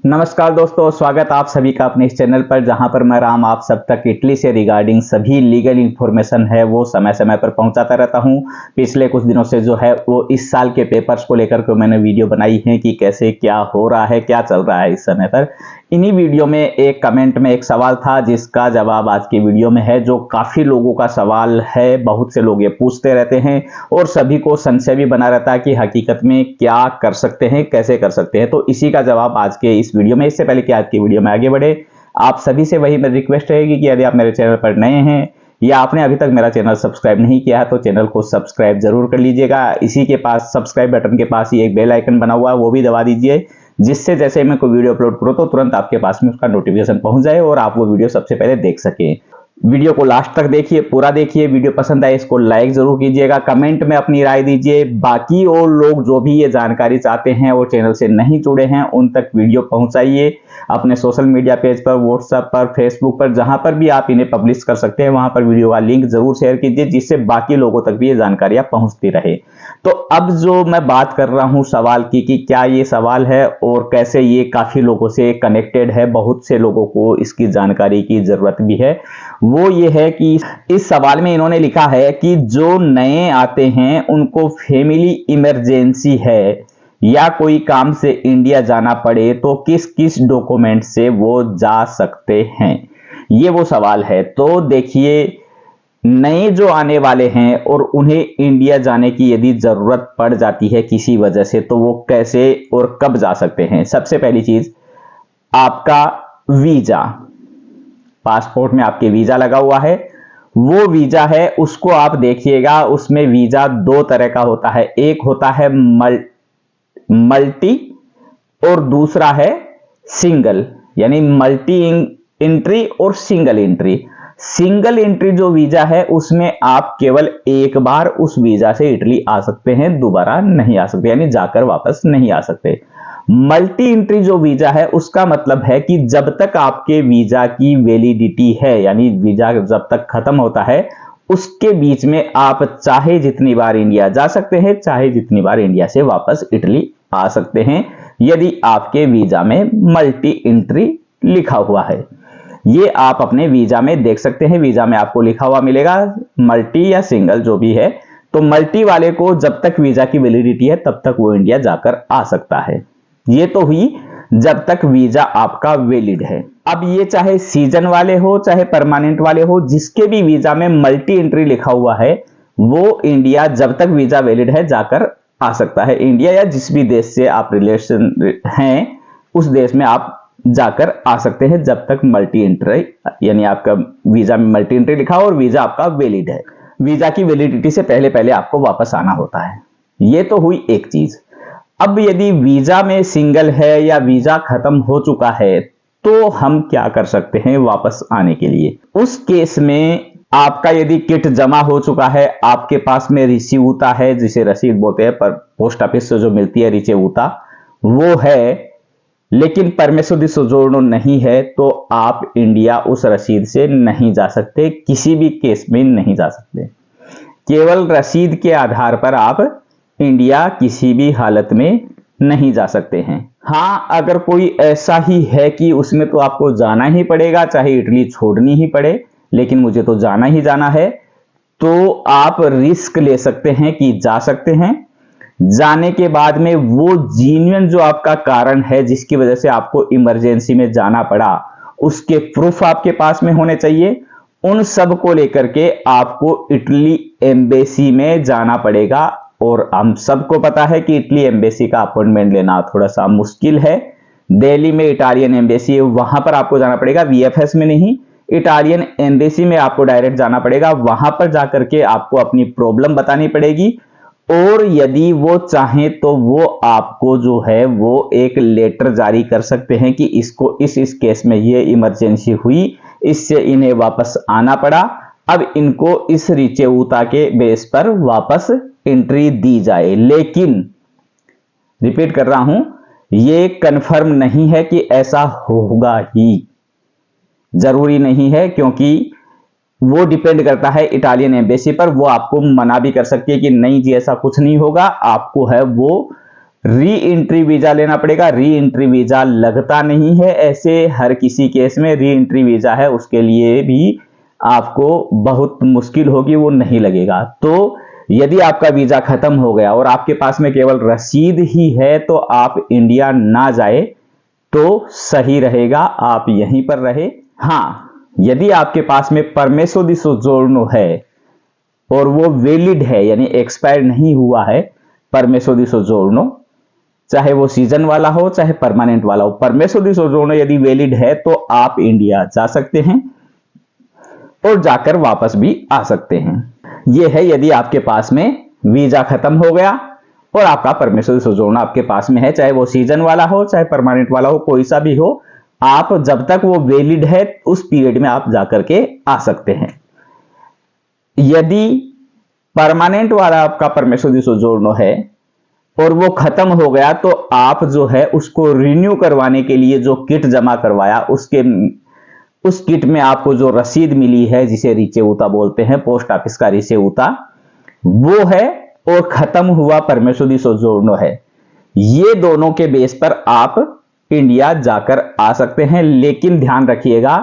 नमस्कार दोस्तों, स्वागत आप सभी का अपने इस चैनल पर, जहां पर मैं राम आप सब तक इटली से रिगार्डिंग सभी लीगल इंफॉर्मेशन है वो समय समय पर पहुंचाता रहता हूं। पिछले कुछ दिनों से जो है वो इस साल के पेपर्स को लेकर के मैंने वीडियो बनाई है कि कैसे क्या हो रहा है, क्या चल रहा है इस समय पर। इन्हीं वीडियो में एक कमेंट में एक सवाल था जिसका जवाब आज की वीडियो में है, जो काफ़ी लोगों का सवाल है। बहुत से लोग ये पूछते रहते हैं और सभी को संशय भी बना रहता है कि हकीकत में क्या कर सकते हैं, कैसे कर सकते हैं। तो इसी का जवाब आज के इस वीडियो में। इससे पहले कि आज की वीडियो में आगे बढ़े, आप सभी से वही मेरी रिक्वेस्ट रहेगी कि यदि आप मेरे चैनल पर नए हैं या आपने अभी तक मेरा चैनल सब्सक्राइब नहीं किया है तो चैनल को सब्सक्राइब जरूर कर लीजिएगा। इसी के पास सब्सक्राइब बटन के पास ही एक बेल आइकन बना हुआ है, वो भी दबा दीजिए, जिससे जैसे मैं कोई वीडियो अपलोड करूं तो तुरंत आपके पास में उसका नोटिफिकेशन पहुंच जाए और आप वो वीडियो सबसे पहले देख सकें। वीडियो को लास्ट तक देखिए, पूरा देखिए। वीडियो पसंद आए इसको लाइक जरूर कीजिएगा, कमेंट में अपनी राय दीजिए। बाकी और लोग जो भी ये जानकारी चाहते हैं और चैनल से नहीं जुड़े हैं उन तक वीडियो पहुंचाइए। अपने सोशल मीडिया पेज पर, व्हाट्सएप पर, फेसबुक पर, जहां पर भी आप इन्हें पब्लिश कर सकते हैं वहां पर वीडियो का लिंक जरूर शेयर कीजिए, जिससे बाकी लोगों तक भी ये जानकारियां पहुंचती रहे। तो अब जो मैं बात कर रहा हूं सवाल की कि क्या ये सवाल है और कैसे ये काफी लोगों से कनेक्टेड है, बहुत से लोगों को इसकी जानकारी की जरूरत भी है, वो ये है कि इस सवाल में इन्होंने लिखा है कि जो नए आते हैं उनको फैमिली इमरजेंसी है या कोई काम से इंडिया जाना पड़े तो किस किस डॉक्यूमेंट से वो जा सकते हैं। ये वो सवाल है। तो देखिए, नए जो आने वाले हैं और उन्हें इंडिया जाने की यदि जरूरत पड़ जाती है किसी वजह से, तो वो कैसे और कब जा सकते हैं। सबसे पहली चीज, आपका वीजा। पासपोर्ट में आपके वीजा लगा हुआ है, वो वीजा है उसको आप देखिएगा। उसमें वीजा दो तरह का होता है, एक होता है मल्टी और दूसरा है सिंगल, यानी मल्टी एंट्री और सिंगल एंट्री। सिंगल एंट्री जो वीजा है उसमें आप केवल एक बार उस वीजा से इटली आ सकते हैं, दोबारा नहीं आ सकते, यानी जाकर वापस नहीं आ सकते। मल्टी एंट्री जो वीजा है उसका मतलब है कि जब तक आपके वीजा की वैलिडिटी है, यानी वीजा जब तक खत्म होता है, उसके बीच में आप चाहे जितनी बार इंडिया जा सकते हैं, चाहे जितनी बार इंडिया से वापस इटली आ सकते हैं, यदि आपके वीजा में मल्टी एंट्री लिखा हुआ है। ये आप अपने वीजा में देख सकते हैं। वीजा में आपको लिखा हुआ मिलेगा मल्टी या सिंगल जो भी है। तो मल्टी वाले को जब तक वीजा की वैलिडिटी है तब तक वो इंडिया जाकर आ सकता है। ये तो हुई जब तक वीजा आपका वैलिड है। अब ये चाहे सीजन वाले हो चाहे परमानेंट वाले हो, जिसके भी वीजा में मल्टी एंट्री लिखा हुआ है वो इंडिया जब तक वीजा वैलिड है जाकर आ सकता है। इंडिया या जिस भी देश से आप रिलेशन हैं उस देश में आप जाकर आ सकते हैं जब तक मल्टी एंट्री, यानी आपका वीजा में मल्टी एंट्री लिखा हो और वीजा आपका वैलिड है। वीजा की वैलिडिटी से पहले पहले आपको वापस आना होता है। ये तो हुई एक चीज। अब यदि वीजा में सिंगल है या वीजा खत्म हो चुका है तो हम क्या कर सकते हैं वापस आने के लिए। उस केस में आपका यदि किट जमा हो चुका है, आपके पास में रिसीवता है, जिसे रसीद बोलते हैं, पर पोस्ट ऑफिस से जो मिलती है रिसीवता, वो है, लेकिन परमेसो दी सोजोर्नो नहीं है, तो आप इंडिया उस रसीद से नहीं जा सकते, किसी भी केस में नहीं जा सकते। केवल रसीद के आधार पर आप इंडिया किसी भी हालत में नहीं जा सकते हैं। हाँ, अगर कोई ऐसा ही है कि उसमें तो आपको जाना ही पड़ेगा, चाहे इटली छोड़नी ही पड़े, लेकिन मुझे तो जाना ही जाना है, तो आप रिस्क ले सकते हैं कि जा सकते हैं। जाने के बाद में वो जीन्युइन जो आपका कारण है जिसकी वजह से आपको इमरजेंसी में जाना पड़ा, उसके प्रूफ आपके पास में होने चाहिए। उन सब को लेकर के आपको इटली एम्बेसी में जाना पड़ेगा। और हम सबको पता है कि इटली एम्बेसी का अपॉइंटमेंट लेना थोड़ा सा मुश्किल है। दिल्ली में इटालियन एम्बेसी है, वहां पर आपको जाना पड़ेगा, वीएफएस में नहीं, इटालियन एम्बेसी में आपको डायरेक्ट जाना पड़ेगा। वहां पर जाकर के आपको अपनी प्रॉब्लम बतानी पड़ेगी और यदि वो चाहें तो वो आपको जो है वो एक लेटर जारी कर सकते हैं कि इसको इस केस में ये इमरजेंसी हुई, इससे इन्हें वापस आना पड़ा, अब इनको इस रिचेउता के बेस पर वापस एंट्री दी जाए। लेकिन रिपीट कर रहा हूं, ये कंफर्म नहीं है कि ऐसा होगा ही, जरूरी नहीं है, क्योंकि वो डिपेंड करता है इटालियन एम्बेसी पर। वो आपको मना भी कर सकती है कि नहीं जी ऐसा कुछ नहीं होगा, आपको है वो री एंट्री वीजा लेना पड़ेगा। री एंट्री वीजा लगता नहीं है ऐसे हर किसी केस में। री एंट्री वीजा है उसके लिए भी आपको बहुत मुश्किल होगी, वो नहीं लगेगा। तो यदि आपका वीजा खत्म हो गया और आपके पास में केवल रसीद ही है तो आप इंडिया ना जाए तो सही रहेगा, आप यहीं पर रहे। हाँ, यदि आपके पास में परमेसो दी सोजोर्नो है और वो वैलिड है यानी एक्सपायर नहीं हुआ है, परमेसो दी सोजोर्नो, चाहे वो सीजन वाला हो चाहे परमानेंट वाला हो, परमेसो दी सोजोर्नो यदि वैलिड है तो आप इंडिया जा सकते हैं और जाकर वापस भी आ सकते हैं। यह है यदि आपके पास में वीजा खत्म हो गया और आपका परमेसो दी सोजोर्नो आपके पास में है, चाहे वो सीजन वाला हो चाहे परमानेंट वाला हो, कोई सा भी हो, आप जब तक वो वैलिड है उस पीरियड में आप जाकर के आ सकते हैं। यदि परमानेंट वाला आपका परमेसो दी सोजोर्नो है और वो खत्म हो गया तो आप जो है उसको रिन्यू करवाने के लिए जो किट जमा करवाया उस किट में आपको जो रसीद मिली है जिसे रिचेउता बोलते हैं, पोस्ट ऑफिस का रिचेउता, वो है और खत्म हुआ परमेसो दी सोजोर्नो है। ये दोनों के बेस पर आप इंडिया जाकर आ सकते हैं। लेकिन ध्यान रखिएगा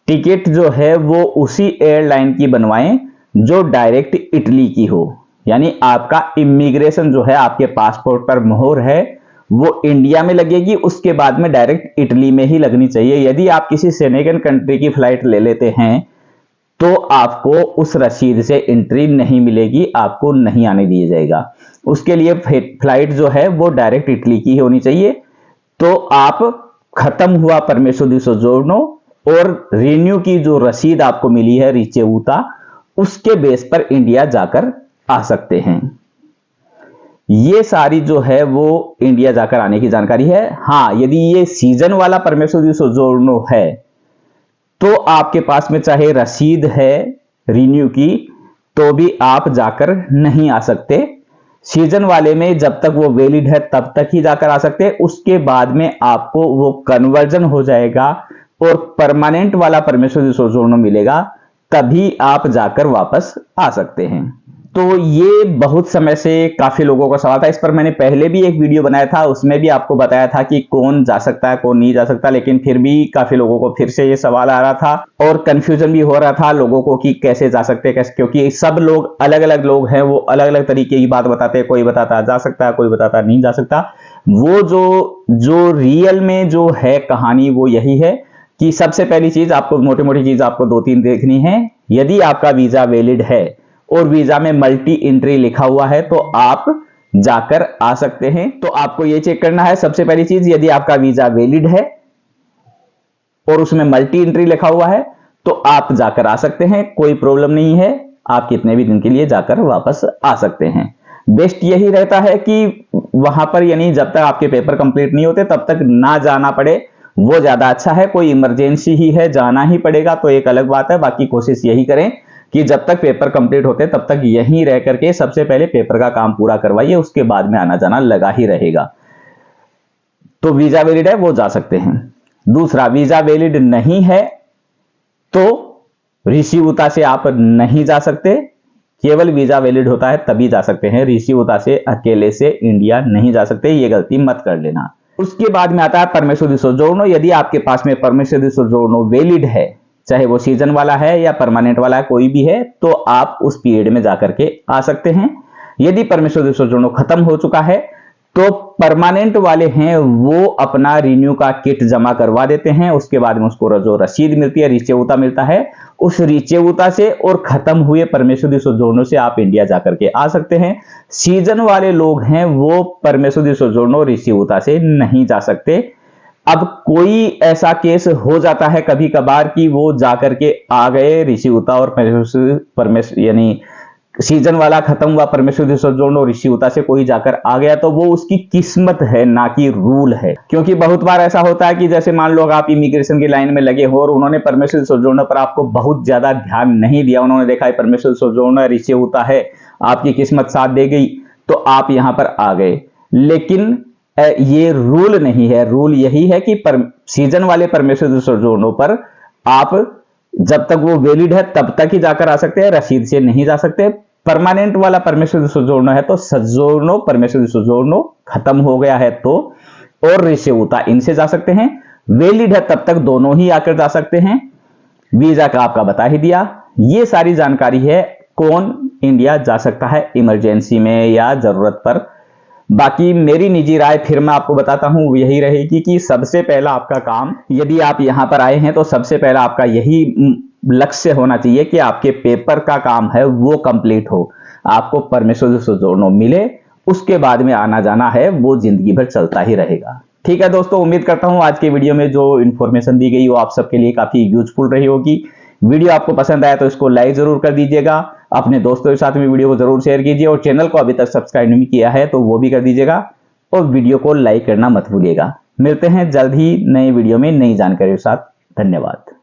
टिकट जो है वो उसी एयरलाइन की बनवाएं जो डायरेक्ट इटली की हो, यानी आपका इमिग्रेशन जो है आपके पासपोर्ट पर मोहर है वो इंडिया में लगेगी, उसके बाद में डायरेक्ट इटली में ही लगनी चाहिए। यदि आप किसी शेंगेन कंट्री की फ्लाइट ले लेते हैं तो आपको उस रसीद से एंट्री नहीं मिलेगी, आपको नहीं आने दिया जाएगा। उसके लिए फ्लाइट जो है वो डायरेक्ट इटली की होनी चाहिए। तो आप खत्म हुआ परमेसो दी सोजोर्नो और रिन्यू की जो रसीद आपको मिली है रिचेउता, उसके बेस पर इंडिया जाकर आ सकते हैं। ये सारी जो है वो इंडिया जाकर आने की जानकारी है। हाँ, यदि ये सीजन वाला परमेसो दी सोजोर्नो है तो आपके पास में चाहे रसीद है रिन्यू की तो भी आप जाकर नहीं आ सकते। सीजन वाले में जब तक वो वैलिड है तब तक ही जाकर आ सकते हैं, उसके बाद में आपको वो कन्वर्जन हो जाएगा और परमानेंट वाला परमेसो दी सोजोर्नो मिलेगा, तभी आप जाकर वापस आ सकते हैं। तो ये बहुत समय से काफी लोगों का सवाल था, इस पर मैंने पहले भी एक वीडियो बनाया था, उसमें भी आपको बताया था कि कौन जा सकता है कौन नहीं जा सकता, लेकिन फिर भी काफी लोगों को फिर से ये सवाल आ रहा था और कंफ्यूजन भी हो रहा था लोगों को कि कैसे जा सकते हैं कैसे, क्योंकि सब लोग अलग अलग लोग हैं, वो अलग अलग तरीके की बात बताते हैं। कोई बताता जा सकता है, कोई बताता नहीं जा सकता। वो जो रियल में जो है कहानी वो यही है कि सबसे पहली चीज आपको मोटी मोटी चीज आपको 2-3 देखनी है। यदि आपका वीजा वैलिड है और वीजा में मल्टी एंट्री लिखा हुआ है तो आप जाकर आ सकते हैं। तो आपको यह चेक करना है सबसे पहली चीज, यदि आपका वीजा वैलिड है और उसमें मल्टी एंट्री लिखा हुआ है तो आप जाकर आ सकते हैं, कोई प्रॉब्लम नहीं है, आप कितने भी दिन के लिए जाकर वापस आ सकते हैं। बेस्ट यही रहता है कि वहां पर यानी जब तक आपके पेपर कंप्लीट नहीं होते तब तक ना जाना पड़े, वो ज्यादा अच्छा है। कोई इमरजेंसी ही है जाना ही पड़ेगा तो एक अलग बात है, बाकी कोशिश यही करें कि जब तक पेपर कंप्लीट होते तब तक यहीं रह करके सबसे पहले पेपर का काम पूरा करवाइए, उसके बाद में आना जाना लगा ही रहेगा। तो वीजा वैलिड है वो जा सकते हैं। दूसरा, वीजा वैलिड नहीं है तो रिसीउता से आप नहीं जा सकते, केवल वीजा वैलिड होता है तभी जा सकते हैं, रिसीउता से अकेले से इंडिया नहीं जा सकते, ये गलती मत कर लेना। उसके बाद में आता है परमेसो दी सोजोर्नो। यदि आपके पास में परमेसो दी सोजोर्नो वैलिड है, चाहे वो सीजन वाला है या परमानेंट वाला है, कोई भी है, तो आप उस पीरियड में जाकर के आ सकते हैं। यदि परमेसो दी सोजोर्नो खत्म हो चुका है तो परमानेंट वाले हैं वो अपना रिन्यू का किट जमा करवा देते हैं, उसके बाद में उसको जो रसीद मिलती है रिचेउता मिलता है, उस रिचेउता से और खत्म हुए परमेसो दी सोजोर्नो से आप इंडिया जाकर के आ सकते हैं। सीजन वाले लोग हैं वो परमेसो दी सोजोर्नो रिचेउता से नहीं जा सकते। अब कोई ऐसा केस हो जाता है कभी कभार कि वो जाकर के आ गए रिचेउता और परमेसो यानी सीजन वाला खत्म हुआ परमेसो दी सोजोर्नो रिचेउता से कोई जाकर आ गया, तो वो उसकी किस्मत है ना कि रूल है। क्योंकि बहुत बार ऐसा होता है कि जैसे मान लो आप इमिग्रेशन की लाइन में लगे हो और उन्होंने परमेसो दी सोजोर्नो पर आपको बहुत ज्यादा ध्यान नहीं दिया, उन्होंने देखा है परमेसो दी सोजोर्नो रिचेउता है, आपकी किस्मत साथ दे गई तो आप यहां पर आ गए। लेकिन ये रूल नहीं है, रूल यही है कि सीजन वाले परमेसो दी सोजोर्नो पर आप जब तक वो वैलिड है तब तक ही जाकर आ सकते हैं, रसीद से नहीं जा सकते। परमानेंट वाला परमेसो दी सोजोर्नो है तो सज्जोर्नो परमेसो दी सोजोर्नो खत्म हो गया है तो और रिसेवुता इनसे जा सकते हैं। वैलिड है तब तक दोनों ही आकर जा सकते हैं। वीजा का आपका बता ही दिया। ये सारी जानकारी है कौन इंडिया जा सकता है इमरजेंसी में या जरूरत पर। बाकी मेरी निजी राय फिर मैं आपको बताता हूं यही रहेगी कि सबसे पहला आपका काम, यदि आप यहां पर आए हैं तो सबसे पहला आपका यही लक्ष्य होना चाहिए कि आपके पेपर का काम है वो कंप्लीट हो, आपको परमेसो दी सोजोर्नो मिले, उसके बाद में आना जाना है वो जिंदगी भर चलता ही रहेगा। ठीक है दोस्तों, उम्मीद करता हूं आज के वीडियो में जो इन्फॉर्मेशन दी गई वो आप सबके लिए काफी यूजफुल रही होगी। वीडियो आपको पसंद आया तो इसको लाइक जरूर कर दीजिएगा, अपने दोस्तों के साथ में वीडियो को जरूर शेयर कीजिए और चैनल को अभी तक सब्सक्राइब नहीं किया है तो वो भी कर दीजिएगा और वीडियो को लाइक करना मत भूलिएगा। मिलते हैं जल्द ही नए वीडियो में नई जानकारी के साथ। धन्यवाद।